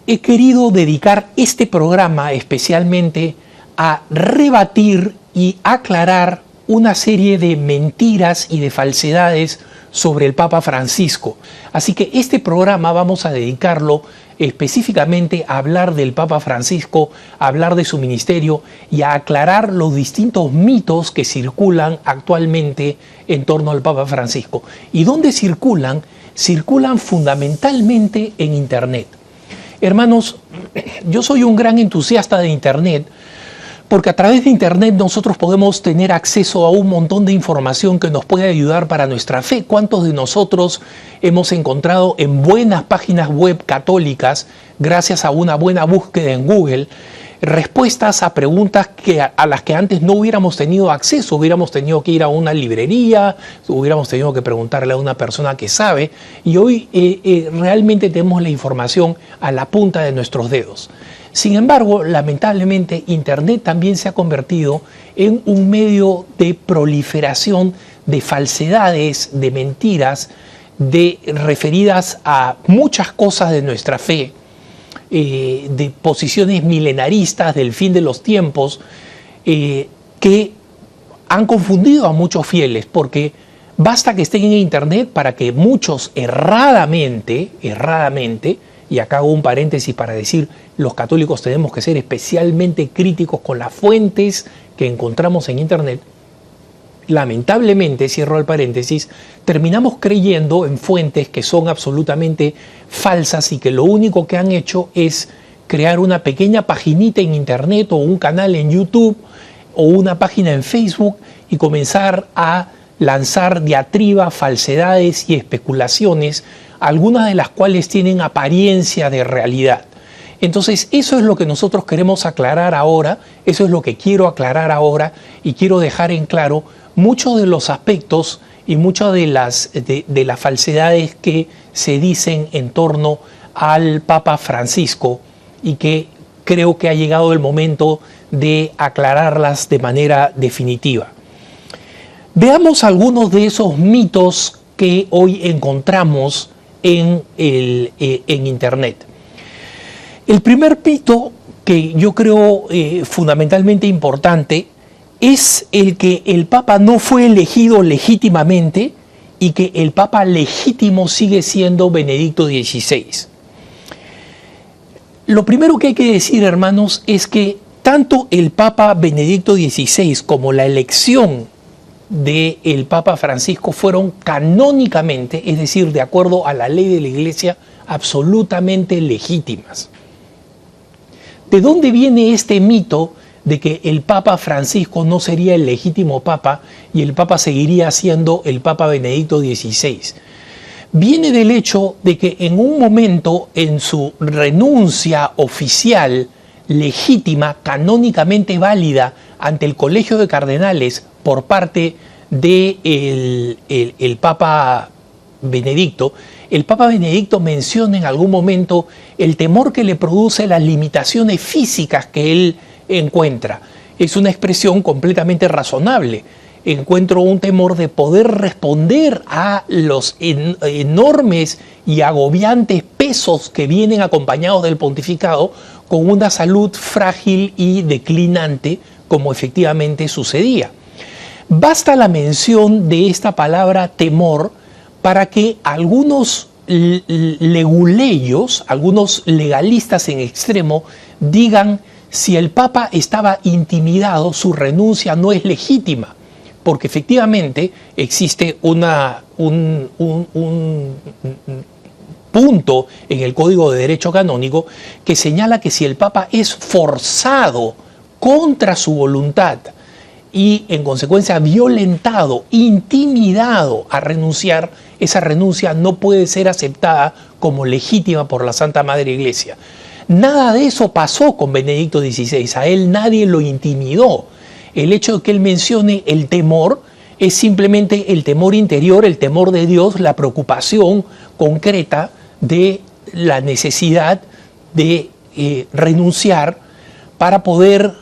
he querido dedicar este programa especialmente a rebatir y aclarar una serie de mentiras y de falsedades sobre el Papa Francisco. Así que este programa vamos a dedicarlo específicamente a hablar del Papa Francisco, a hablar de su ministerio y a aclarar los distintos mitos que circulan actualmente en torno al Papa Francisco. ¿Y dónde circulan? Circulan fundamentalmente en Internet. Hermanos, yo soy un gran entusiasta de Internet, porque a través de Internet nosotros podemos tener acceso a un montón de información que nos puede ayudar para nuestra fe. ¿Cuántos de nosotros hemos encontrado en buenas páginas web católicas, gracias a una buena búsqueda en Google, respuestas a preguntas a las que antes no hubiéramos tenido acceso? Hubiéramos tenido que ir a una librería, hubiéramos tenido que preguntarle a una persona que sabe, y hoy realmente tenemos la información a la punta de nuestros dedos. Sin embargo, lamentablemente, Internet también se ha convertido en un medio de proliferación de falsedades, de mentiras, referidas a muchas cosas de nuestra fe, de posiciones milenaristas del fin de los tiempos, que han confundido a muchos fieles, porque basta que estén en Internet para que muchos erradamente, y acá hago un paréntesis para decir, los católicos tenemos que ser especialmente críticos con las fuentes que encontramos en Internet. Lamentablemente, cierro el paréntesis, terminamos creyendo en fuentes que son absolutamente falsas y que lo único que han hecho es crear una pequeña paginita en Internet o un canal en YouTube o una página en Facebook y comenzar a lanzar diatribas, falsedades y especulaciones, algunas de las cuales tienen apariencia de realidad. Entonces, eso es lo que nosotros queremos aclarar ahora, eso es lo que quiero aclarar ahora, y quiero dejar en claro muchos de los aspectos y muchas de las falsedades que se dicen en torno al Papa Francisco, y que creo que ha llegado el momento de aclararlas de manera definitiva. Veamos algunos de esos mitos que hoy encontramos en Internet. El primer mito, que yo creo fundamentalmente importante, es el que el Papa no fue elegido legítimamente y que el Papa legítimo sigue siendo Benedicto XVI. Lo primero que hay que decir, hermanos, es que tanto el Papa Benedicto XVI como la elección del Papa Francisco fueron canónicamente, es decir, de acuerdo a la ley de la Iglesia, absolutamente legítimas. ¿De dónde viene este mito de que el Papa Francisco no sería el legítimo Papa y el Papa seguiría siendo el Papa Benedicto XVI? Viene del hecho de que en un momento, en su renuncia oficial, legítima, canónicamente válida ante el Colegio de Cardenales por parte del Papa Benedicto, el Papa Benedicto menciona en algún momento el temor que le produce las limitaciones físicas que él encuentra. Es una expresión completamente razonable. Encuentro un temor de poder responder a los enormes y agobiantes pesos que vienen acompañados del pontificado con una salud frágil y declinante, como efectivamente sucedía. Basta la mención de esta palabra temor para que algunos leguleyos, algunos legalistas en extremo, digan: si el Papa estaba intimidado, su renuncia no es legítima, porque efectivamente existe un punto en el Código de Derecho Canónico que señala que si el Papa es forzado contra su voluntad y en consecuencia violentado, intimidado a renunciar, esa renuncia no puede ser aceptada como legítima por la Santa Madre Iglesia. Nada de eso pasó con Benedicto XVI, a él nadie lo intimidó. El hecho de que él mencione el temor es simplemente el temor interior, el temor de Dios, la preocupación concreta de la necesidad de renunciar para poder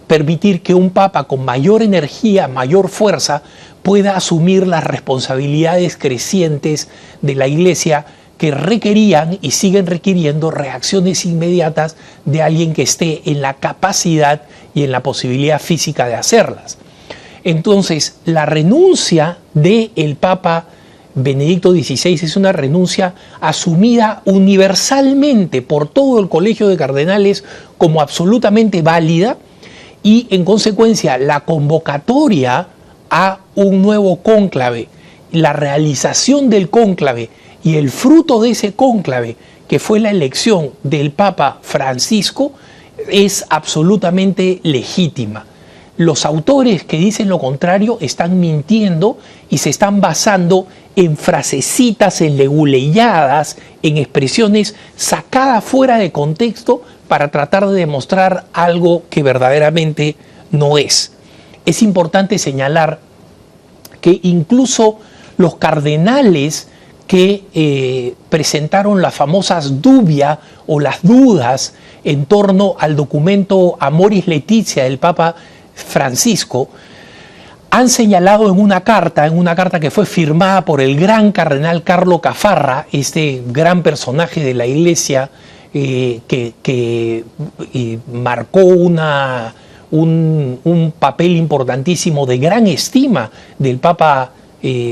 permitir que un Papa con mayor energía, mayor fuerza, pueda asumir las responsabilidades crecientes de la Iglesia que requerían y siguen requiriendo reacciones inmediatas de alguien que esté en la capacidad y en la posibilidad física de hacerlas. Entonces, la renuncia del Papa Benedicto XVI es una renuncia asumida universalmente por todo el Colegio de Cardenales como absolutamente válida, y en consecuencia la convocatoria a un nuevo cónclave, la realización del cónclave y el fruto de ese cónclave, que fue la elección del Papa Francisco, es absolutamente legítima. Los autores que dicen lo contrario están mintiendo y se están basando en frasecitas, en leguleyadas, en expresiones sacadas fuera de contexto para tratar de demostrar algo que verdaderamente no es. Es importante señalar que incluso los cardenales que presentaron las famosas dubia o las dudas en torno al documento Amoris Laetitia del Papa Francisco, han señalado en una carta que fue firmada por el gran cardenal Carlo Cafarra, este gran personaje de la Iglesia que marcó un papel importantísimo de gran estima del Papa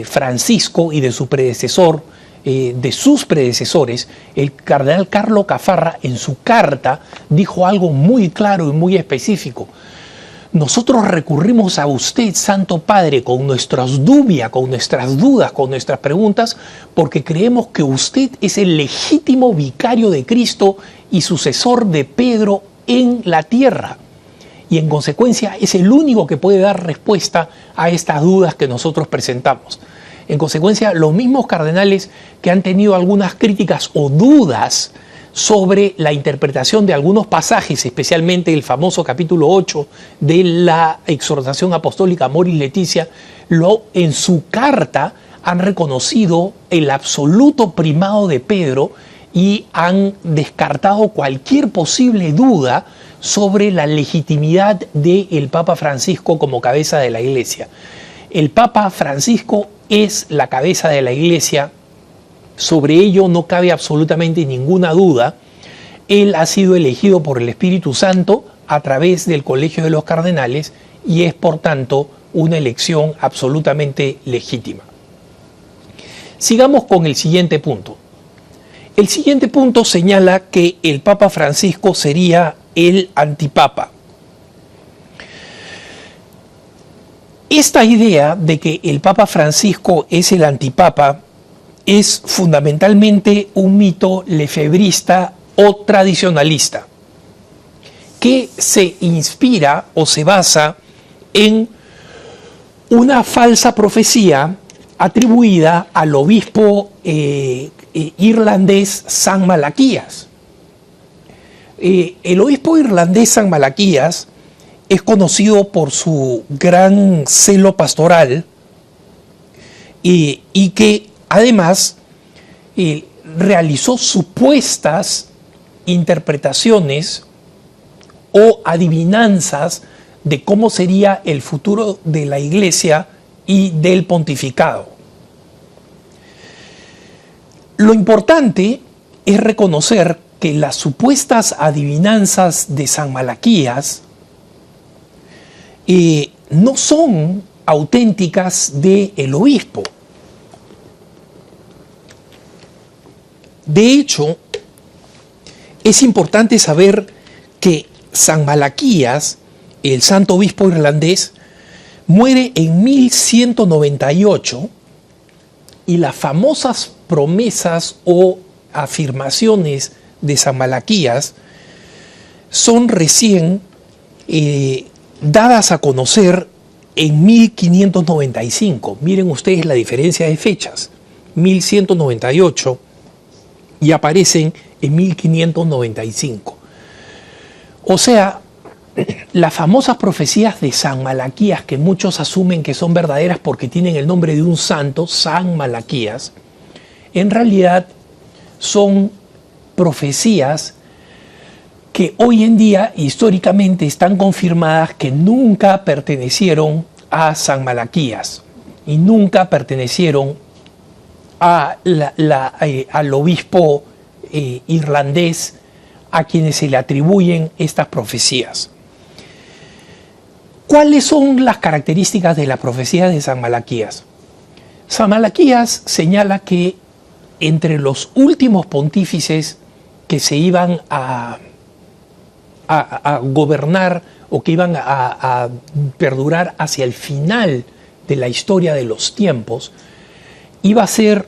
Francisco y de su predecesor, de sus predecesores. El cardenal Carlo Cafarra en su carta dijo algo muy claro y muy específico. Nosotros recurrimos a usted, Santo Padre, con nuestras dubias, con nuestras dudas, con nuestras preguntas, porque creemos que usted es el legítimo vicario de Cristo y sucesor de Pedro en la tierra. Y en consecuencia es el único que puede dar respuesta a estas dudas que nosotros presentamos. En consecuencia, los mismos cardenales que han tenido algunas críticas o dudas sobre la interpretación de algunos pasajes, especialmente el famoso capítulo 8 de la exhortación apostólica Amoris Laetitia, en su carta han reconocido el absoluto primado de Pedro y han descartado cualquier posible duda sobre la legitimidad del Papa Francisco como cabeza de la Iglesia. El Papa Francisco es la cabeza de la Iglesia. Sobre ello no cabe absolutamente ninguna duda. Él ha sido elegido por el Espíritu Santo a través del Colegio de los Cardenales y es, por tanto, una elección absolutamente legítima. Sigamos con el siguiente punto. El siguiente punto señala que el Papa Francisco sería el antipapa. Esta idea de que el Papa Francisco es el antipapa es fundamentalmente un mito lefebrista o tradicionalista que se inspira o se basa en una falsa profecía atribuida al obispo irlandés San Malaquías. El obispo irlandés San Malaquías es conocido por su gran celo pastoral y que además realizó supuestas interpretaciones o adivinanzas de cómo sería el futuro de la Iglesia y del pontificado. Lo importante es reconocer que las supuestas adivinanzas de San Malaquías no son auténticas del obispo. De hecho, es importante saber que San Malaquías, el santo obispo irlandés, muere en 1198 y las famosas promesas o afirmaciones de San Malaquías son recién dadas a conocer en 1595. Miren ustedes la diferencia de fechas. 1198 y aparecen en 1595. O sea, las famosas profecías de San Malaquías, que muchos asumen que son verdaderas porque tienen el nombre de un santo, San Malaquías, en realidad son profecías que hoy en día históricamente están confirmadas que nunca pertenecieron a San Malaquías y nunca pertenecieron al obispo irlandés a quienes se le atribuyen estas profecías. ¿Cuáles son las características de la profecía de San Malaquías? San Malaquías señala que entre los últimos pontífices que se iban a gobernar o que iban a perdurar hacia el final de la historia de los tiempos, iba a ser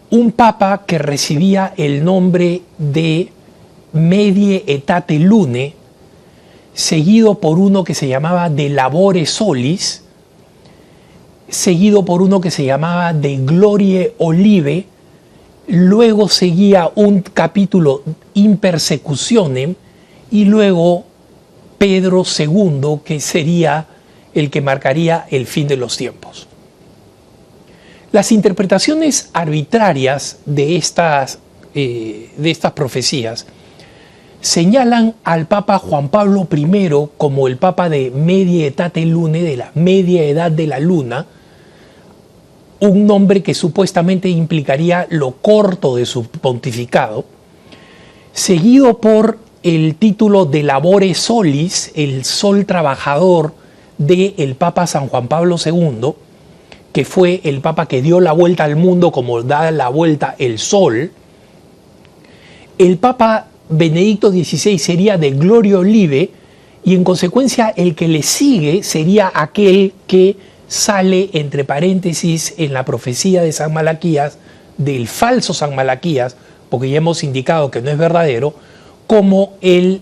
un papa que recibía el nombre de Medie Aetate Lune, seguido por uno que se llamaba de Labore Solis, seguido por uno que se llamaba de Glorie Olive, luego seguía un capítulo In Persecutionem y luego Pedro II, que sería el que marcaría el fin de los tiempos. Las interpretaciones arbitrarias de estas profecías señalan al Papa Juan Pablo I como el Papa de Medie Aetate Lune, de la media edad de la luna, un nombre que supuestamente implicaría lo corto de su pontificado, seguido por el título de Labore Solis, el sol trabajador del Papa San Juan Pablo II, que fue el Papa que dio la vuelta al mundo como da la vuelta el sol. El Papa Benedicto XVI sería de Gloria Olive y en consecuencia el que le sigue sería aquel que sale entre paréntesis en la profecía de San Malaquías, del falso San Malaquías, porque ya hemos indicado que no es verdadero, como el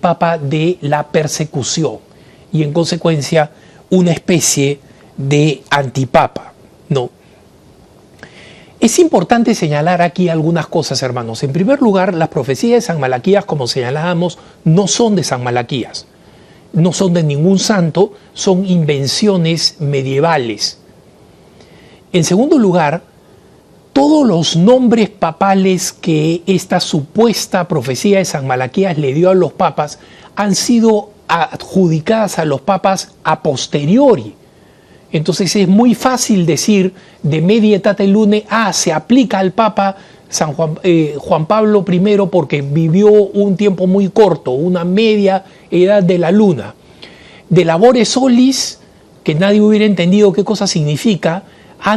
Papa de la persecución y en consecuencia una especie de antipapa, ¿no? Es importante señalar aquí algunas cosas, hermanos. En primer lugar, las profecías de San Malaquías, como señalábamos, no son de San Malaquías, no son de ningún santo, son invenciones medievales. En segundo lugar, todos los nombres papales que esta supuesta profecía de San Malaquías le dio a los papas han sido adjudicadas a los papas a posteriori. Entonces es muy fácil decir de Medie Aetate Lune, se aplica al Papa Juan Pablo I porque vivió un tiempo muy corto, una media edad de la luna. De Labore Solis, que nadie hubiera entendido qué cosa significa,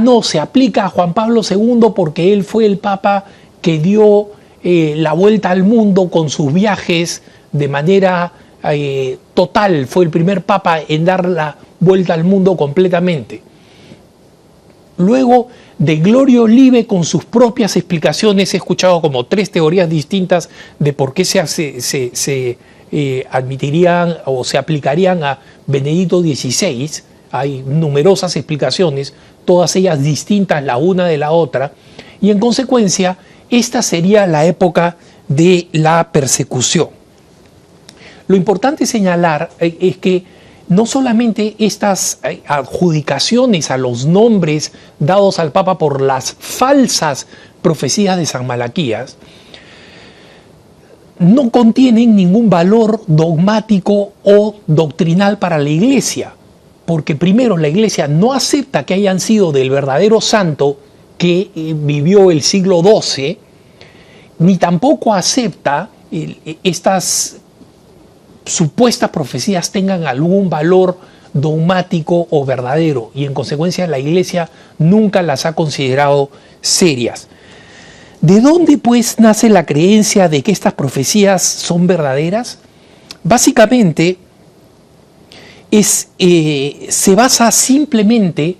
no, se aplica a Juan Pablo II porque él fue el Papa que dio la vuelta al mundo con sus viajes de manera total, fue el primer Papa en dar la vuelta al mundo completamente. Luego, de Gloria Olive con sus propias explicaciones, he escuchado como 3 teorías distintas de por qué se admitirían o se aplicarían a Benedicto XVI. Hay numerosas explicaciones, todas ellas distintas la una de la otra, y en consecuencia, esta sería la época de la persecución. Lo importante señalar es que no solamente estas adjudicaciones a los nombres dados al Papa por las falsas profecías de San Malaquías no contienen ningún valor dogmático o doctrinal para la Iglesia, porque primero la Iglesia no acepta que hayan sido del verdadero santo que vivió el siglo XII, ni tampoco acepta estas supuestas profecías tengan algún valor dogmático o verdadero, y en consecuencia la Iglesia nunca las ha considerado serias. ¿De dónde pues nace la creencia de que estas profecías son verdaderas? Básicamente se basa simplemente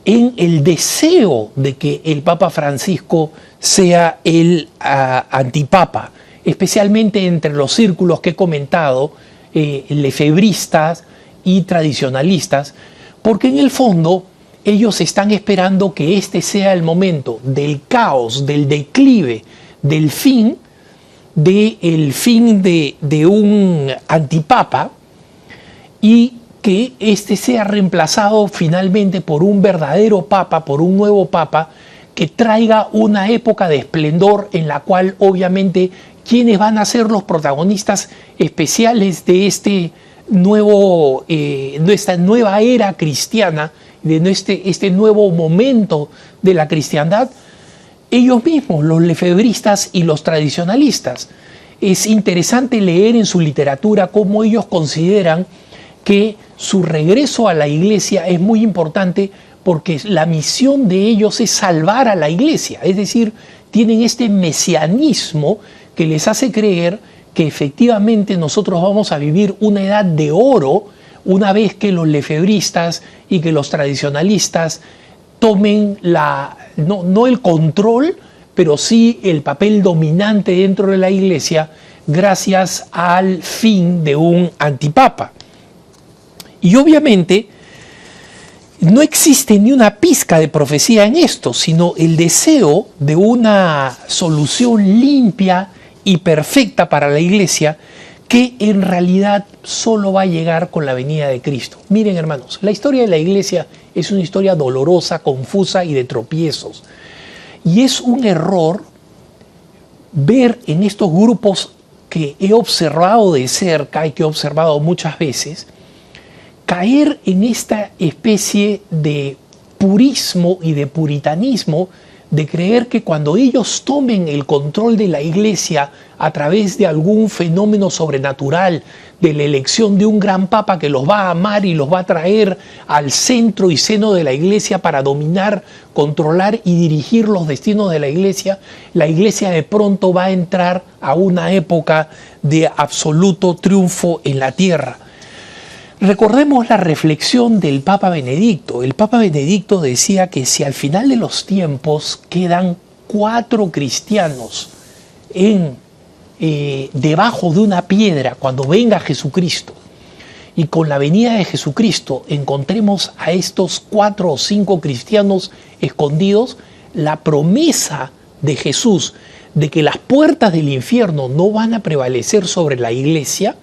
en el deseo de que el Papa Francisco sea el antipapa, especialmente entre los círculos que he comentado, lefebristas y tradicionalistas, porque en el fondo ellos están esperando que este sea el momento del caos, del declive, del fin, de un antipapa, y que este sea reemplazado finalmente por un verdadero papa, por un nuevo papa, que traiga una época de esplendor en la cual obviamente quienes van a ser los protagonistas especiales de esta nueva era cristiana de este nuevo momento de la cristiandad, ellos mismos, los lefebristas y los tradicionalistas. Es interesante leer en su literatura cómo ellos consideran que su regreso a la iglesia es muy importante porque la misión de ellos es salvar a la iglesia, es decir, tienen este mesianismo que les hace creer que efectivamente nosotros vamos a vivir una edad de oro una vez que los lefebristas y que los tradicionalistas tomen no el control, pero sí el papel dominante dentro de la iglesia gracias al fin de un antipapa. Y obviamente no existe ni una pizca de profecía en esto, sino el deseo de una solución limpia y perfecta para la iglesia que en realidad solo va a llegar con la venida de Cristo. Miren, hermanos, la historia de la iglesia es una historia dolorosa, confusa y de tropiezos. Y es un error ver en estos grupos que he observado de cerca y que he observado muchas veces, caer en esta especie de purismo y de puritanismo de creer que cuando ellos tomen el control de la iglesia a través de algún fenómeno sobrenatural, de la elección de un gran papa que los va a amar y los va a traer al centro y seno de la iglesia para dominar, controlar y dirigir los destinos de la iglesia de pronto va a entrar a una época de absoluto triunfo en la tierra. Recordemos la reflexión del Papa Benedicto. El Papa Benedicto decía que si al final de los tiempos quedan 4 cristianos debajo de una piedra cuando venga Jesucristo, y con la venida de Jesucristo encontremos a estos 4 o 5 cristianos escondidos, la promesa de Jesús de que las puertas del infierno no van a prevalecer sobre la iglesia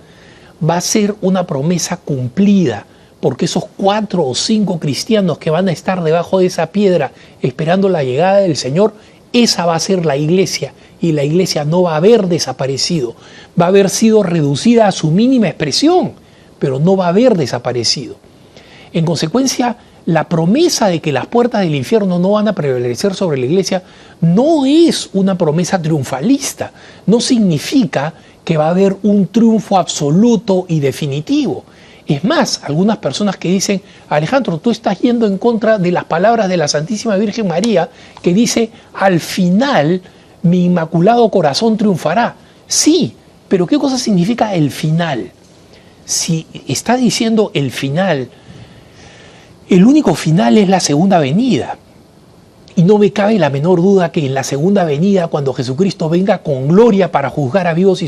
va a ser una promesa cumplida, porque esos 4 o 5 cristianos que van a estar debajo de esa piedra esperando la llegada del Señor, esa va a ser la iglesia, y la iglesia no va a haber desaparecido, va a haber sido reducida a su mínima expresión, pero no va a haber desaparecido. En consecuencia, la promesa de que las puertas del infierno no van a prevalecer sobre la iglesia no es una promesa triunfalista, no significa que va a haber un triunfo absoluto y definitivo. Es más, algunas personas que dicen, Alejandro, tú estás yendo en contra de las palabras de la Santísima Virgen María, que dice, al final mi inmaculado corazón triunfará. Sí, pero ¿qué cosa significa el final? Si está diciendo el final, el único final es la segunda venida. Y no me cabe la menor duda que en la segunda venida, cuando Jesucristo venga con gloria para juzgar a vivos y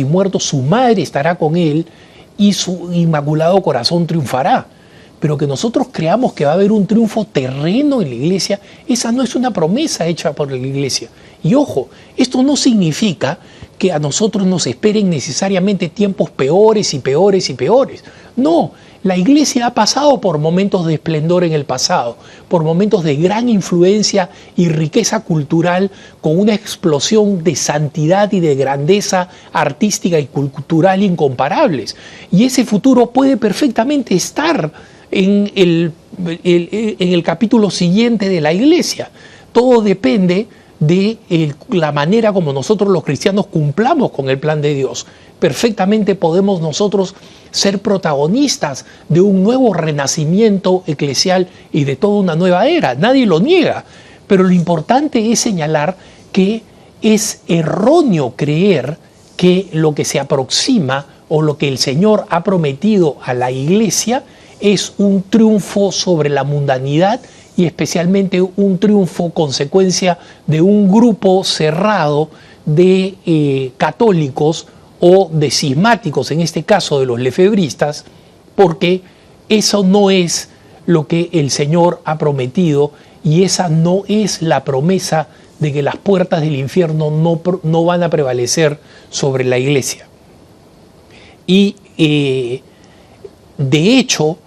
muertos, su madre estará con él y su inmaculado corazón triunfará. Pero que nosotros creamos que va a haber un triunfo terreno en la iglesia, esa no es una promesa hecha por la iglesia. Y ojo, esto no significa que a nosotros nos esperen necesariamente tiempos peores y peores y peores. No, la iglesia ha pasado por momentos de esplendor en el pasado, por momentos de gran influencia y riqueza cultural, con una explosión de santidad y de grandeza artística y cultural incomparables. Y ese futuro puede perfectamente estar en el capítulo siguiente de la iglesia. Todo depende de la manera como nosotros los cristianos cumplamos con el plan de Dios. Perfectamente podemos nosotros ser protagonistas de un nuevo renacimiento eclesial y de toda una nueva era. Nadie lo niega, pero lo importante es señalar que es erróneo creer que lo que se aproxima o lo que el Señor ha prometido a la iglesia es un triunfo sobre la mundanidad y especialmente un triunfo consecuencia de un grupo cerrado de católicos o de cismáticos, en este caso de los lefebristas, porque eso no es lo que el Señor ha prometido y esa no es la promesa de que las puertas del infierno no van a prevalecer sobre la iglesia. Y de hecho,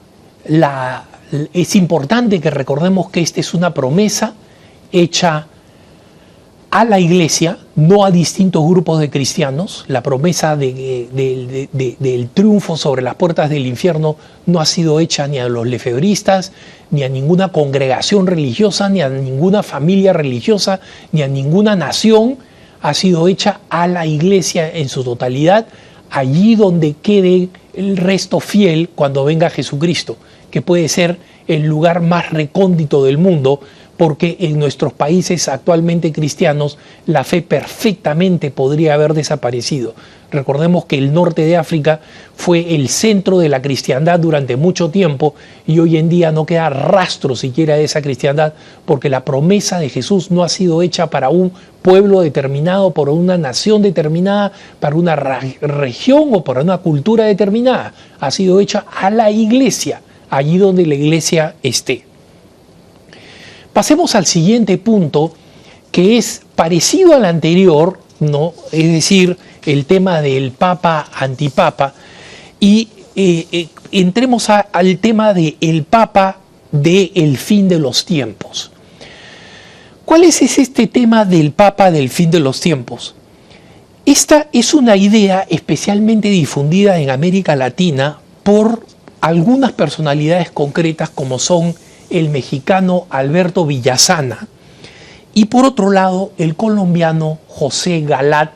es importante que recordemos que esta es una promesa hecha a la iglesia no a distintos grupos de cristianos. La promesa del triunfo sobre las puertas del infierno no ha sido hecha ni a los lefebristas, ni a ninguna congregación religiosa, ni a ninguna familia religiosa, ni a ninguna nación. Ha sido hecha a la iglesia en su totalidad, allí donde quede el resto fiel cuando venga Jesucristo, que puede ser el lugar más recóndito del mundo, porque en nuestros países actualmente cristianos la fe perfectamente podría haber desaparecido. Recordemos que el norte de África fue el centro de la cristiandad durante mucho tiempo y hoy en día no queda rastro siquiera de esa cristiandad, porque la promesa de Jesús no ha sido hecha para un pueblo determinado, por una nación determinada, para una región o para una cultura determinada. Ha sido hecha a la iglesia, allí donde la iglesia esté. Pasemos al siguiente punto, que es parecido al anterior, ¿no? Es decir, el tema del Papa antipapa, y entremos al tema del Papa del fin de los tiempos. ¿Cuál es este tema del Papa del fin de los tiempos? Esta es una idea especialmente difundida en América Latina por algunas personalidades concretas, como son el mexicano Alberto Villasana y por otro lado el colombiano José Galat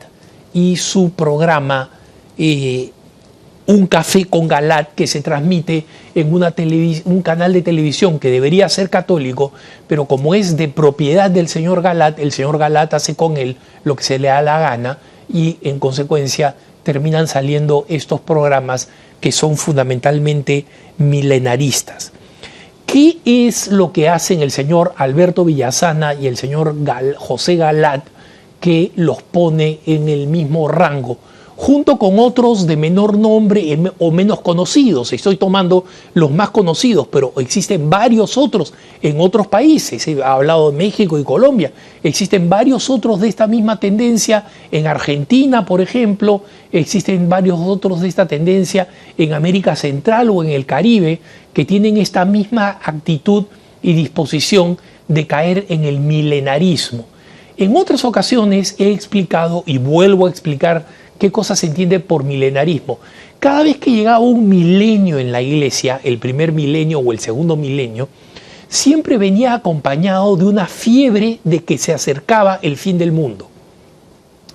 y su programa Un Café con Galat, que se transmite en un canal de televisión que debería ser católico, pero como es de propiedad del señor Galat, el señor Galat hace con él lo que se le da la gana y en consecuencia terminan saliendo estos programas que son fundamentalmente milenaristas. ¿Qué es lo que hacen el señor Alberto Villasana y el señor José Galat que los pone en el mismo rango, junto con otros de menor nombre o menos conocidos? Estoy tomando los más conocidos, pero existen varios otros en otros países. He hablado de México y Colombia. Existen varios otros de esta misma tendencia en Argentina, por ejemplo. Existen varios otros de esta tendencia en América Central o en el Caribe, que tienen esta misma actitud y disposición de caer en el milenarismo. En otras ocasiones he explicado y vuelvo a explicar qué cosa se entiende por milenarismo. Cada vez que llegaba un milenio en la iglesia, el primer milenio o el segundo milenio, siempre venía acompañado de una fiebre de que se acercaba el fin del mundo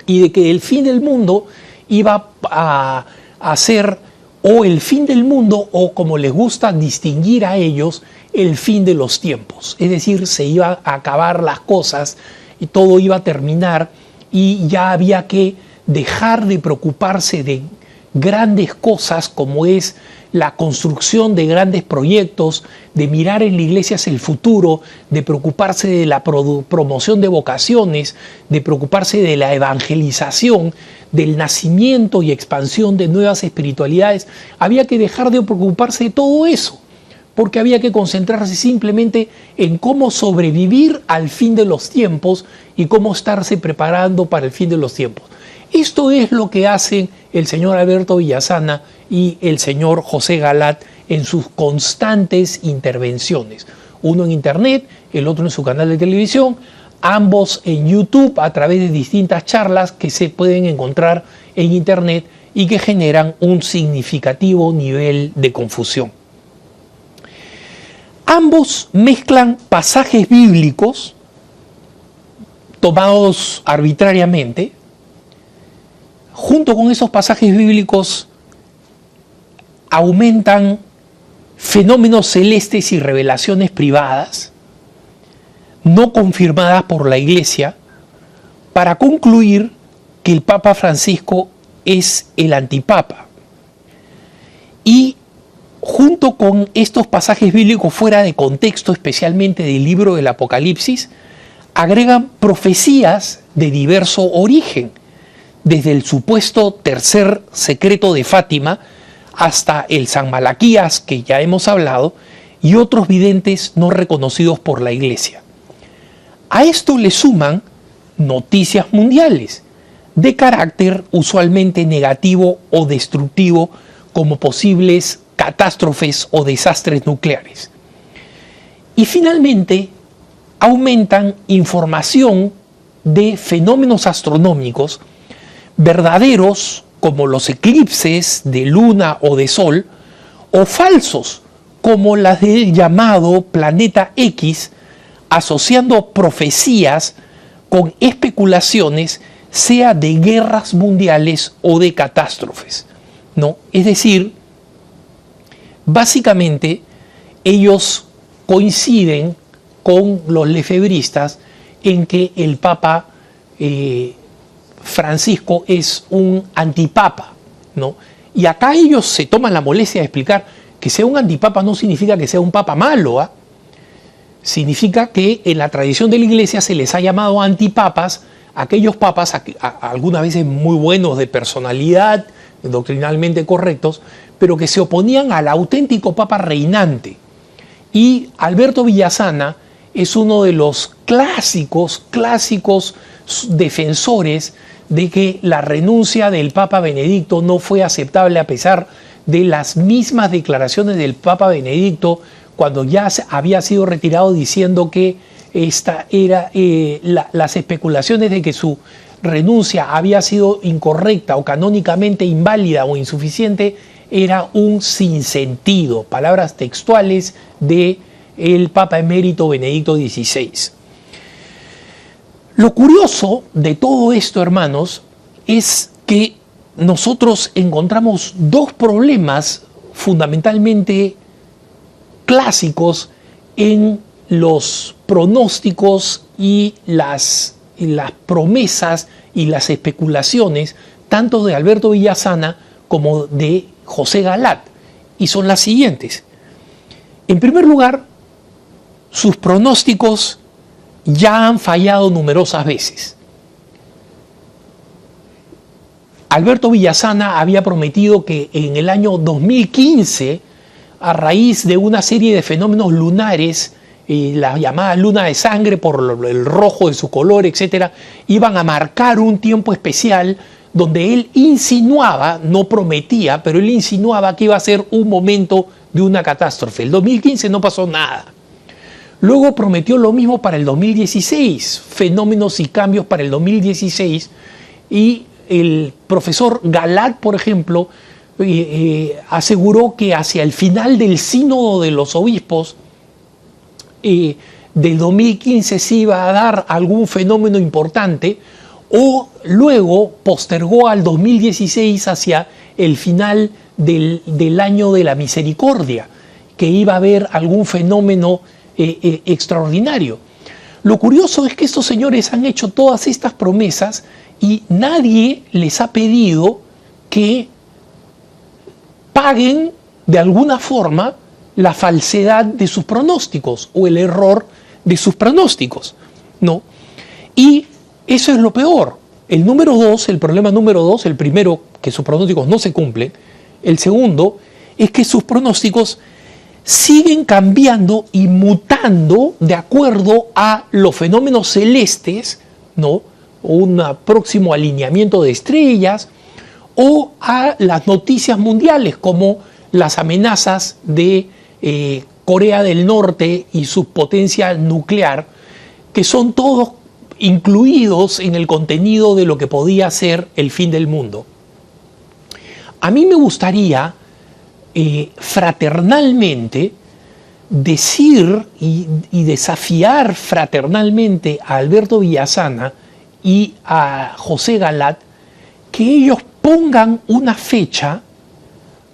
y de que el fin del mundo iba a ser o el fin del mundo, o como les gusta distinguir a ellos, el fin de los tiempos. Es decir, se iban a acabar las cosas y todo iba a terminar y ya había que dejar de preocuparse de grandes cosas como es la construcción de grandes proyectos, de mirar en la iglesia hacia el futuro, de preocuparse de la promoción de vocaciones, de preocuparse de la evangelización, del nacimiento y expansión de nuevas espiritualidades. Había que dejar de preocuparse de todo eso, porque había que concentrarse simplemente en cómo sobrevivir al fin de los tiempos y cómo estarse preparando para el fin de los tiempos. Esto es lo que hacen el señor Alberto Villasana y el señor José Galat en sus constantes intervenciones. Uno en internet, el otro en su canal de televisión, ambos en YouTube a través de distintas charlas que se pueden encontrar en internet y que generan un significativo nivel de confusión. Ambos mezclan pasajes bíblicos tomados arbitrariamente. Junto con esos pasajes bíblicos aumentan fenómenos celestes y revelaciones privadas no confirmadas por la Iglesia para concluir que el Papa Francisco es el antipapa. Y junto con estos pasajes bíblicos fuera de contexto, especialmente del libro del Apocalipsis, agregan profecías de diverso origen, desde el supuesto tercer secreto de Fátima hasta el San Malaquías, que ya hemos hablado, y otros videntes no reconocidos por la Iglesia. A esto le suman noticias mundiales de carácter usualmente negativo o destructivo, como posibles catástrofes o desastres nucleares. Y finalmente aumentan información de fenómenos astronómicos verdaderos, como los eclipses de luna o de sol, o falsos, como las del llamado planeta X, asociando profecías con especulaciones, sea de guerras mundiales o de catástrofes, ¿no? Es decir, básicamente ellos coinciden con los lefebristas en que el Papa Francisco es un antipapa, ¿no? Y acá ellos se toman la molestia de explicar que sea un antipapa no significa que sea un papa malo, ¿ah? Significa que en la tradición de la Iglesia se les ha llamado antipapas a aquellos papas, algunas veces muy buenos de personalidad, doctrinalmente correctos, pero que se oponían al auténtico papa reinante. Y Alberto Villasana es uno de los clásicos defensores de que la renuncia del Papa Benedicto no fue aceptable a pesar de las mismas declaraciones del Papa Benedicto cuando ya había sido retirado, diciendo que las especulaciones de que su renuncia había sido incorrecta o canónicamente inválida o insuficiente era un sinsentido, palabras textuales de el Papa emérito Benedicto XVI. Lo curioso de todo esto, hermanos, es que nosotros encontramos dos problemas fundamentalmente clásicos en los pronósticos y las promesas y las especulaciones, tanto de Alberto Villasana como de José Galat, y son las siguientes. En primer lugar, sus pronósticos ya han fallado numerosas veces. Alberto Villasana había prometido que en el año 2015, a raíz de una serie de fenómenos lunares, la llamada luna de sangre por el rojo de su color, etc., iban a marcar un tiempo especial donde él insinuaba, no prometía, pero él insinuaba que iba a ser un momento de una catástrofe. El 2015 no pasó nada. Luego prometió lo mismo para el 2016, fenómenos y cambios para el 2016, y el profesor Galat, por ejemplo, aseguró que hacia el final del sínodo de los obispos del 2015 se iba a dar algún fenómeno importante, o luego postergó al 2016 hacia el final del año de la misericordia, que iba a haber algún fenómeno extraordinario. Lo curioso es que estos señores han hecho todas estas promesas y nadie les ha pedido que paguen de alguna forma la falsedad de sus pronósticos o el error de sus pronósticos, ¿no? Y eso es lo peor. El número dos, el problema número dos, el primero, que sus pronósticos no se cumplen. El segundo es que sus pronósticos siguen cambiando y mutando de acuerdo a los fenómenos celestes, ¿no? O un próximo alineamiento de estrellas, o a las noticias mundiales como las amenazas de Corea del Norte y su potencia nuclear, que son todos incluidos en el contenido de lo que podía ser el fin del mundo. A mí me gustaría fraternalmente decir y desafiar fraternalmente a Alberto Villasana y a José Galat que ellos pongan una fecha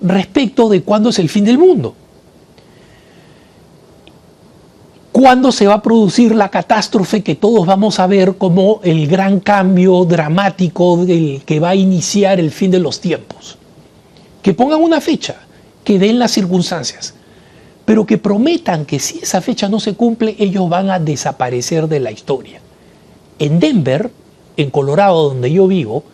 respecto de cuándo es el fin del mundo. ¿Cuándo se va a producir la catástrofe que todos vamos a ver como el gran cambio dramático del que va a iniciar el fin de los tiempos? Que pongan una fecha, que den las circunstancias, pero que prometan que si esa fecha no se cumple, ellos van a desaparecer de la historia. En Denver, en Colorado, donde yo vivo,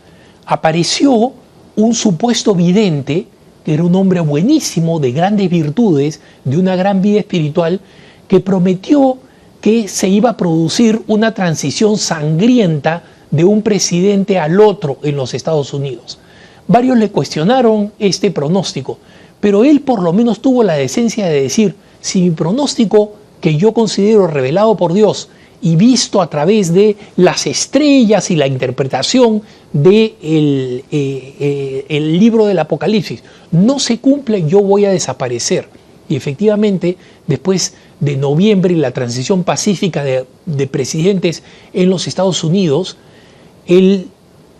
apareció un supuesto vidente, que era un hombre buenísimo, de grandes virtudes, de una gran vida espiritual, que prometió que se iba a producir una transición sangrienta de un presidente al otro en los Estados Unidos. Varios le cuestionaron este pronóstico, pero él por lo menos tuvo la decencia de decir: si mi pronóstico, que yo considero revelado por Dios, y visto a través de las estrellas y la interpretación del el libro del Apocalipsis no se cumple, yo voy a desaparecer. Y efectivamente, después de noviembre y la transición pacífica de presidentes en los Estados Unidos,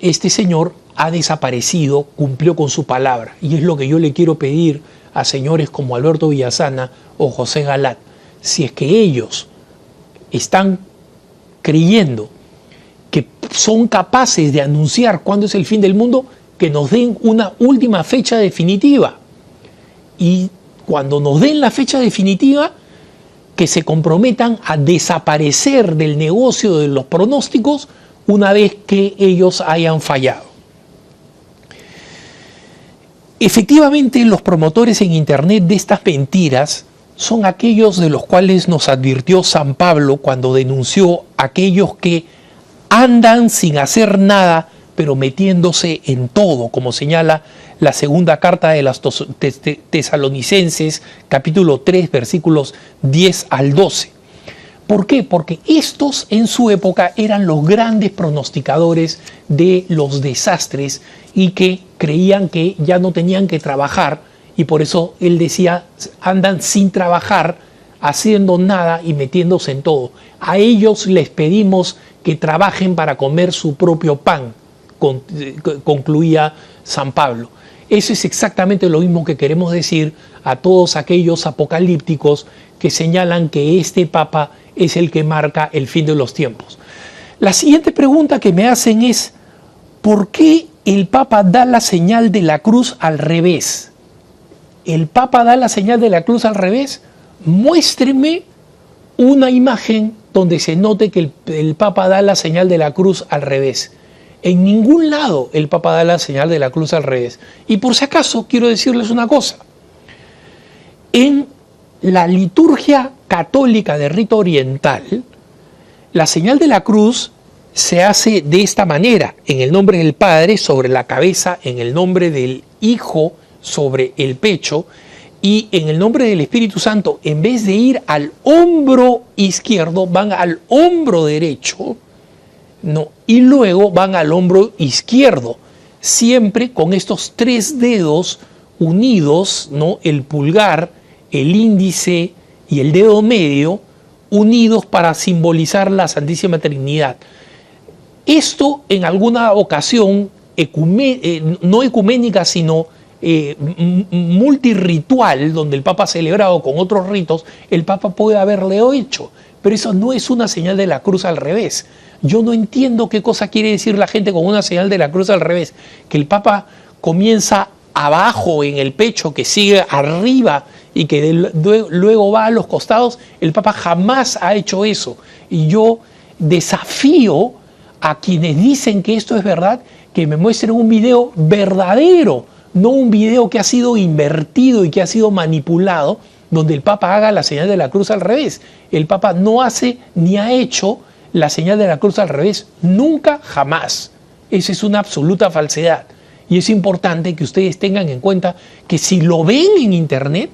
este señor ha desaparecido, cumplió con su palabra. Y es lo que yo le quiero pedir a señores como Alberto Villasana o José Galat. Si es que ellos están creyendo que son capaces de anunciar cuándo es el fin del mundo, que nos den una última fecha definitiva. Y cuando nos den la fecha definitiva, que se comprometan a desaparecer del negocio de los pronósticos una vez que ellos hayan fallado. Efectivamente, los promotores en Internet de estas mentiras son aquellos de los cuales nos advirtió San Pablo cuando denunció a aquellos que andan sin hacer nada, pero metiéndose en todo, como señala la segunda carta de las Tesalonicenses, capítulo 3, versículos 10 al 12. ¿Por qué? Porque estos en su época eran los grandes pronosticadores de los desastres y que creían que ya no tenían que trabajar, y por eso él decía, andan sin trabajar, haciendo nada y metiéndose en todo. A ellos les pedimos que trabajen para comer su propio pan, concluía San Pablo. Eso es exactamente lo mismo que queremos decir a todos aquellos apocalípticos que señalan que este Papa es el que marca el fin de los tiempos. La siguiente pregunta que me hacen es, ¿por qué el Papa da la señal de la cruz al revés? ¿El Papa da la señal de la cruz al revés? Muéstreme una imagen donde se note que el Papa da la señal de la cruz al revés. En ningún lado el Papa da la señal de la cruz al revés. Y por si acaso quiero decirles una cosa. En la liturgia católica de rito oriental, la señal de la cruz se hace de esta manera: en el nombre del Padre sobre la cabeza, en el nombre del Hijo sobre el pecho, y en el nombre del Espíritu Santo, en vez de ir al hombro izquierdo, van al hombro derecho, ¿no? Y luego van al hombro izquierdo, siempre con estos tres dedos unidos, ¿no? El pulgar, el índice y el dedo medio, unidos para simbolizar la Santísima Trinidad. Esto en alguna ocasión, no ecuménica, sino multirritual, donde el Papa ha celebrado con otros ritos, el Papa puede haberlo hecho, pero eso no es una señal de la cruz al revés. Yo no entiendo qué cosa quiere decir la gente con una señal de la cruz al revés, que el Papa comienza abajo en el pecho, que sigue arriba y que luego va a los costados. El Papa jamás ha hecho eso, y yo desafío a quienes dicen que esto es verdad, que me muestren un video verdadero, no un video que ha sido invertido y que ha sido manipulado, donde el Papa haga la señal de la cruz al revés. El Papa no hace ni ha hecho la señal de la cruz al revés, nunca, jamás. Esa es una absoluta falsedad. Y es importante que ustedes tengan en cuenta que si lo ven en Internet,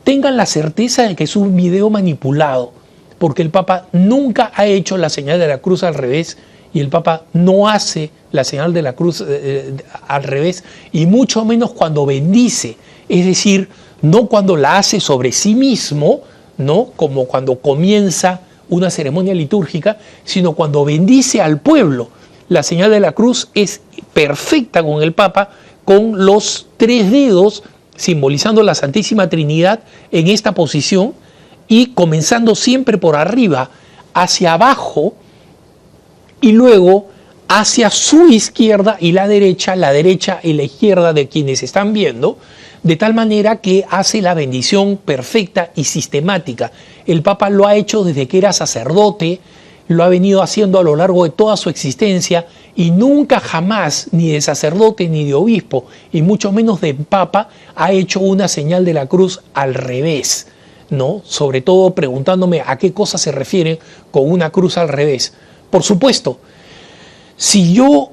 tengan la certeza de que es un video manipulado, porque el Papa nunca ha hecho la señal de la cruz al revés, y el Papa no hace la señal de la cruz al revés, y mucho menos cuando bendice, es decir, no cuando la hace sobre sí mismo, ¿no? Como cuando comienza una ceremonia litúrgica, sino cuando bendice al pueblo. La señal de la cruz es perfecta con el Papa, con los tres dedos simbolizando la Santísima Trinidad en esta posición, y comenzando siempre por arriba hacia abajo, y luego hacia su izquierda y la derecha y la izquierda de quienes están viendo, de tal manera que hace la bendición perfecta y sistemática. El Papa lo ha hecho desde que era sacerdote, lo ha venido haciendo a lo largo de toda su existencia, y nunca jamás, ni de sacerdote ni de obispo, y mucho menos de Papa, ha hecho una señal de la cruz al revés, ¿no? Sobre todo preguntándome a qué cosa se refieren con una cruz al revés. Por supuesto, si yo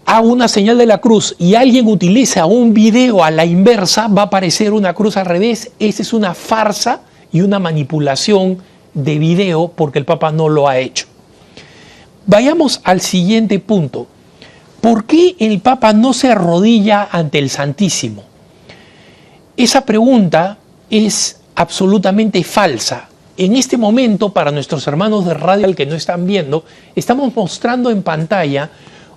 hago una señal de la cruz y alguien utiliza un video a la inversa, va a aparecer una cruz al revés. Esa es una farsa y una manipulación de video porque el Papa no lo ha hecho. Vayamos al siguiente punto. ¿Por qué el Papa no se arrodilla ante el Santísimo? Esa pregunta es absolutamente falsa. En este momento, para nuestros hermanos de radio que no están viendo, estamos mostrando en pantalla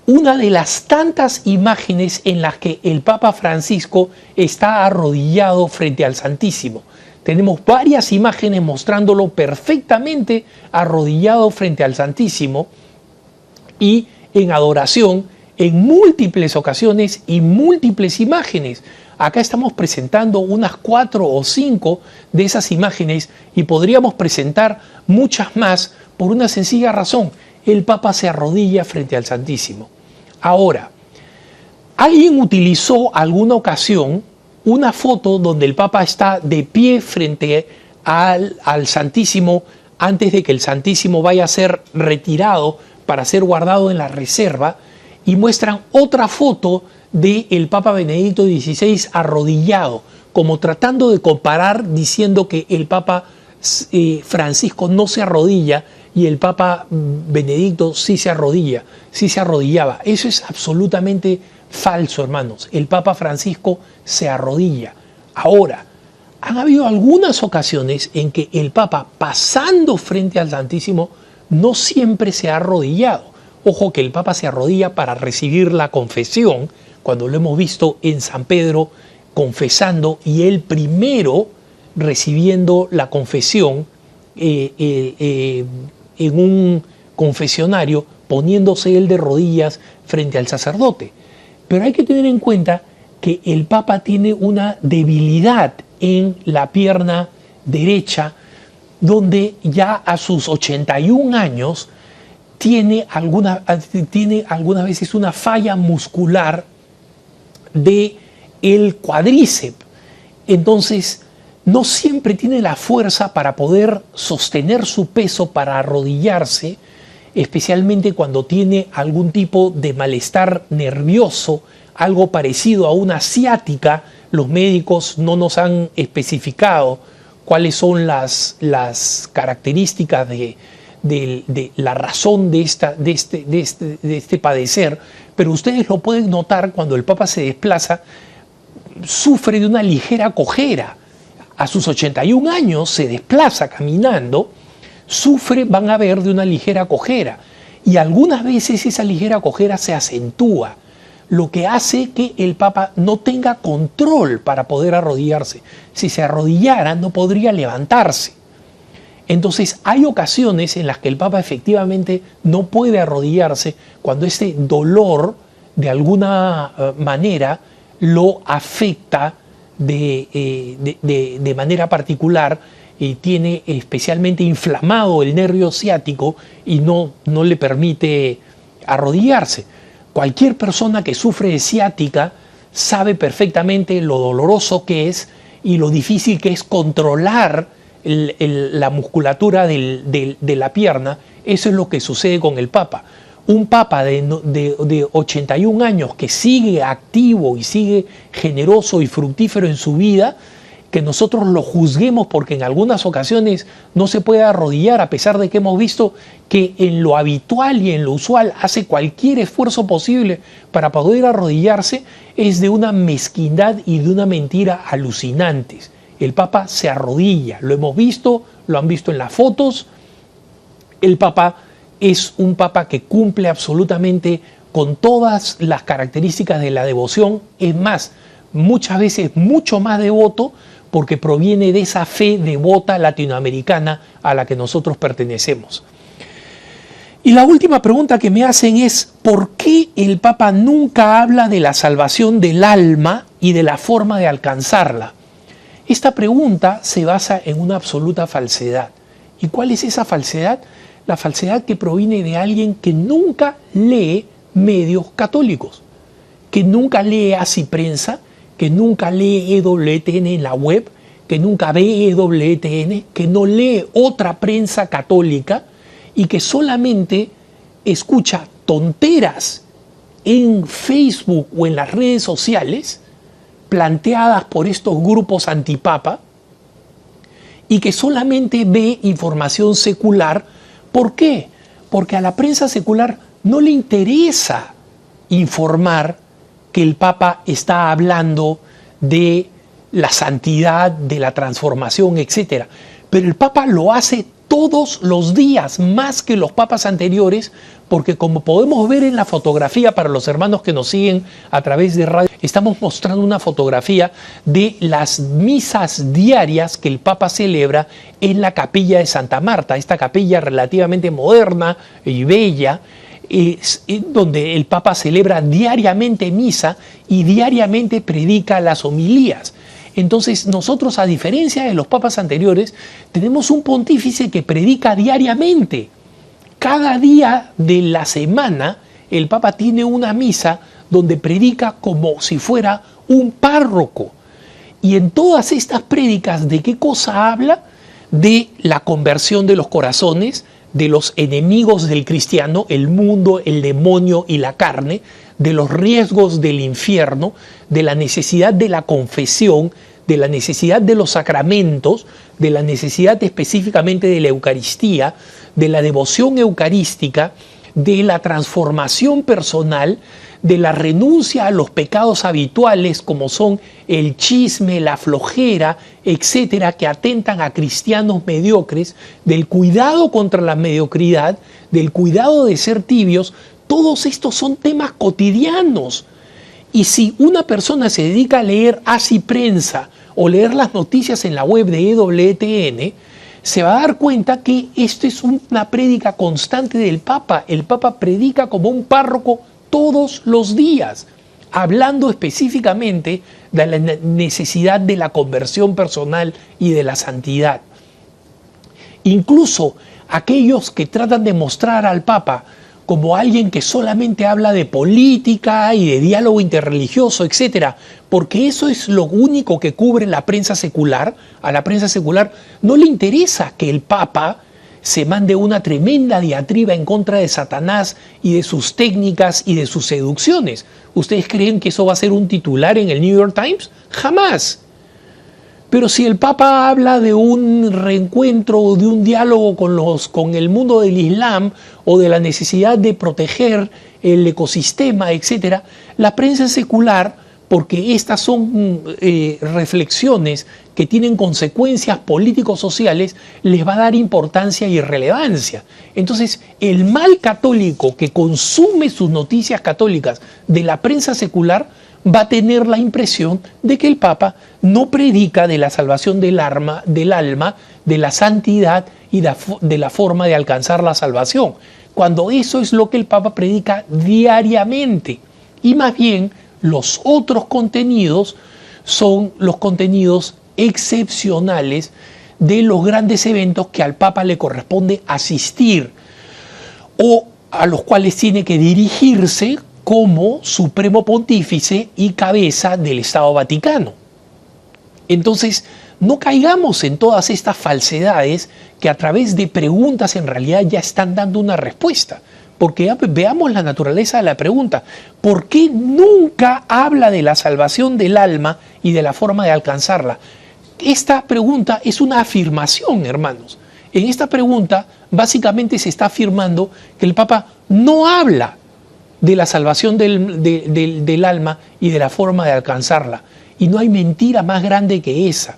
una de las tantas imágenes en las que el Papa Francisco está arrodillado frente al Santísimo. Tenemos varias imágenes mostrándolo perfectamente arrodillado frente al Santísimo y en adoración en múltiples ocasiones y múltiples imágenes. Acá estamos presentando unas 4 o 5 de esas imágenes y podríamos presentar muchas más por una sencilla razón. El Papa se arrodilla frente al Santísimo. Ahora, alguien utilizó alguna ocasión una foto donde el Papa está de pie frente al Santísimo antes de que el Santísimo vaya a ser retirado para ser guardado en la reserva, y muestran otra foto del Papa Benedicto XVI arrodillado, como tratando de comparar, diciendo que el Papa Francisco no se arrodilla y el Papa Benedicto sí se arrodillaba. Eso es absolutamente falso, hermanos. El Papa Francisco se arrodilla. Ahora, han habido algunas ocasiones en que el Papa, pasando frente al Santísimo, no siempre se ha arrodillado. Ojo que el Papa se arrodilla para recibir la confesión, cuando lo hemos visto en San Pedro confesando y él primero recibiendo la confesión en un confesionario, poniéndose él de rodillas frente al sacerdote. Pero hay que tener en cuenta que el Papa tiene una debilidad en la pierna derecha, donde ya a sus 81 años tiene algunas veces una falla muscular del cuádriceps. Entonces, no siempre tiene la fuerza para poder sostener su peso para arrodillarse, especialmente cuando tiene algún tipo de malestar nervioso, algo parecido a una ciática. Los médicos no nos han especificado cuáles son las características de la razón de este padecer, pero ustedes lo pueden notar cuando el Papa se desplaza, sufre de una ligera cojera. A sus 81 años se desplaza caminando, van a ver de una ligera cojera, y algunas veces esa ligera cojera se acentúa, lo que hace que el Papa no tenga control para poder arrodillarse. Si se arrodillara no podría levantarse. Entonces hay ocasiones en las que el Papa efectivamente no puede arrodillarse cuando ese dolor de alguna manera lo afecta de manera particular y tiene especialmente inflamado el nervio ciático y no le permite arrodillarse. Cualquier persona que sufre de ciática sabe perfectamente lo doloroso que es y lo difícil que es controlar la musculatura de la pierna. Eso es lo que sucede con el Papa. Un Papa de 81 años que sigue activo y sigue generoso y fructífero en su vida, que nosotros lo juzguemos porque en algunas ocasiones no se puede arrodillar, a pesar de que hemos visto que en lo habitual y en lo usual hace cualquier esfuerzo posible para poder arrodillarse, es de una mezquindad y de una mentira alucinantes. El Papa se arrodilla, lo hemos visto, lo han visto en las fotos. El Papa es un Papa que cumple absolutamente con todas las características de la devoción, es más, muchas veces mucho más devoto, porque proviene de esa fe devota latinoamericana a la que nosotros pertenecemos. Y la última pregunta que me hacen es, ¿por qué el Papa nunca habla de la salvación del alma y de la forma de alcanzarla? Esta pregunta se basa en una absoluta falsedad. ¿Y cuál es esa falsedad? La falsedad que proviene de alguien que nunca lee medios católicos, que nunca lee Así Prensa, que nunca lee EWTN en la web, que nunca ve EWTN, que no lee otra prensa católica y que solamente escucha tonteras en Facebook o en las redes sociales planteadas por estos grupos antipapa y que solamente ve información secular. ¿Por qué? Porque a la prensa secular no le interesa informar que el Papa está hablando de la santidad, de la transformación, etc. Pero el Papa lo hace todos los días, más que los papas anteriores, porque como podemos ver en la fotografía, para los hermanos que nos siguen a través de radio, estamos mostrando una fotografía de las misas diarias que el Papa celebra en la capilla de Santa Marta, esta capilla relativamente moderna y bella, donde el Papa celebra diariamente misa y diariamente predica las homilías. Entonces nosotros, a diferencia de los papas anteriores, tenemos un pontífice que predica diariamente. Cada día de la semana el Papa tiene una misa donde predica como si fuera un párroco. Y en todas estas prédicas, ¿de qué cosa habla? De la conversión de los corazones, de los enemigos del cristiano, el mundo, el demonio y la carne, de los riesgos del infierno, de la necesidad de la confesión, de la necesidad de los sacramentos, de la necesidad específicamente de la Eucaristía, de la devoción eucarística, de la transformación personal, de la renuncia a los pecados habituales como son el chisme, la flojera, etcétera, que atentan a cristianos mediocres, del cuidado contra la mediocridad, del cuidado de ser tibios. Todos estos son temas cotidianos. Y si una persona se dedica a leer Así Prensa o leer las noticias en la web de EWTN, se va a dar cuenta que esto es una prédica constante del Papa. El Papa predica como un párroco todos los días, hablando específicamente de la necesidad de la conversión personal y de la santidad. Incluso aquellos que tratan de mostrar al Papa como alguien que solamente habla de política y de diálogo interreligioso, etcétera, porque eso es lo único que cubre la prensa secular. A la prensa secular no le interesa que el Papa se mande una tremenda diatriba en contra de Satanás y de sus técnicas y de sus seducciones. ¿Ustedes creen que eso va a ser un titular en el New York Times? Jamás. Pero si el Papa habla de un reencuentro o de un diálogo con el mundo del Islam o de la necesidad de proteger el ecosistema, etc., la prensa secular, porque estas son reflexiones que tienen consecuencias político-sociales, les va a dar importancia y relevancia. Entonces, el mal católico que consume sus noticias católicas de la prensa secular va a tener la impresión de que el Papa no predica de la salvación del alma, de la santidad y de la forma de alcanzar la salvación, cuando eso es lo que el Papa predica diariamente. Y más bien, los otros contenidos son los contenidos excepcionales de los grandes eventos que al Papa le corresponde asistir o a los cuales tiene que dirigirse como supremo pontífice y cabeza del Estado Vaticano. Entonces, no caigamos en todas estas falsedades que a través de preguntas en realidad ya están dando una respuesta. Porque veamos la naturaleza de la pregunta. ¿Por qué nunca habla de la salvación del alma y de la forma de alcanzarla? Esta pregunta es una afirmación, hermanos. En esta pregunta básicamente se está afirmando que el Papa no habla de la salvación del alma y de la forma de alcanzarla. Y no hay mentira más grande que esa.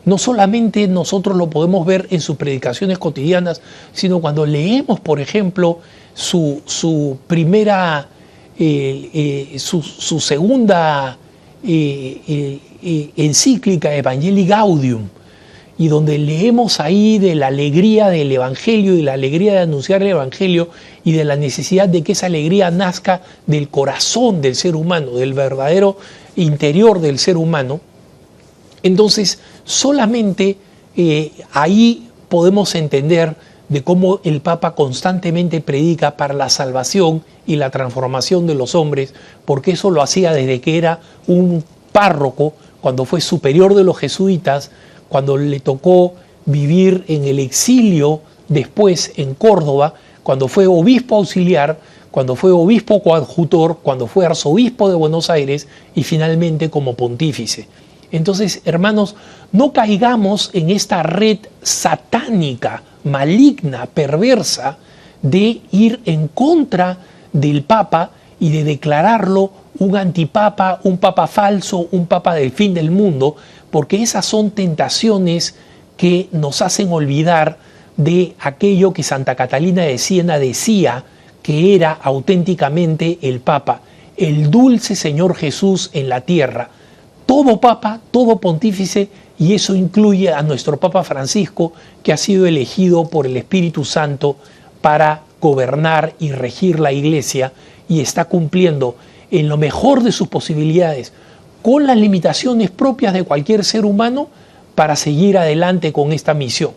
No solamente nosotros lo podemos ver en sus predicaciones cotidianas, sino cuando leemos, por ejemplo, su segunda encíclica Evangelii Gaudium, y donde leemos ahí de la alegría del Evangelio y la alegría de anunciar el Evangelio y de la necesidad de que esa alegría nazca del corazón del ser humano, del verdadero interior del ser humano. Entonces, solamente ahí podemos entender de cómo el Papa constantemente predica para la salvación y la transformación de los hombres, porque eso lo hacía desde que era un párroco, cuando fue superior de los jesuitas, cuando le tocó vivir en el exilio, después en Córdoba, cuando fue obispo auxiliar, cuando fue obispo coadjutor, cuando fue arzobispo de Buenos Aires y finalmente como pontífice. Entonces, hermanos, no caigamos en esta red satánica, maligna, perversa, de ir en contra del Papa y de declararlo un antipapa, un papa falso, un papa del fin del mundo, porque esas son tentaciones que nos hacen olvidar de aquello que Santa Catalina de Siena decía que era auténticamente el Papa, el dulce Señor Jesús en la tierra. Todo Papa, todo pontífice, y eso incluye a nuestro Papa Francisco, que ha sido elegido por el Espíritu Santo para gobernar y regir la Iglesia, y está cumpliendo en lo mejor de sus posibilidades, con las limitaciones propias de cualquier ser humano, para seguir adelante con esta misión.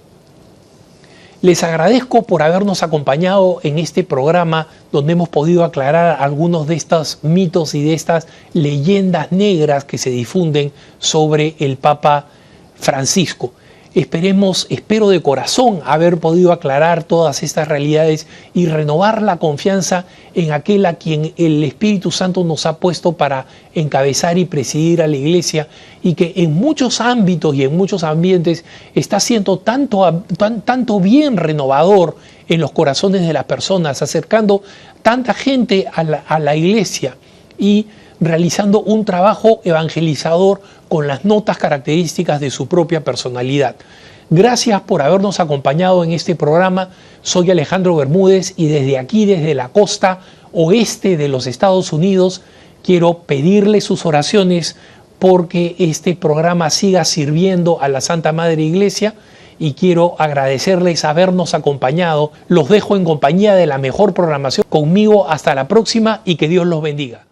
Les agradezco por habernos acompañado en este programa donde hemos podido aclarar algunos de estos mitos y de estas leyendas negras que se difunden sobre el Papa Francisco. Espero de corazón haber podido aclarar todas estas realidades y renovar la confianza en aquel a quien el Espíritu Santo nos ha puesto para encabezar y presidir a la Iglesia, y que en muchos ámbitos y en muchos ambientes está siendo tanto bien renovador en los corazones de las personas, acercando tanta gente a la Iglesia y realizando un trabajo evangelizador con las notas características de su propia personalidad. Gracias por habernos acompañado en este programa. Soy Alejandro Bermúdez y desde aquí, desde la costa oeste de los Estados Unidos, quiero pedirle sus oraciones porque este programa siga sirviendo a la Santa Madre Iglesia, y quiero agradecerles habernos acompañado. Los dejo en compañía de la mejor programación. Conmigo hasta la próxima y que Dios los bendiga.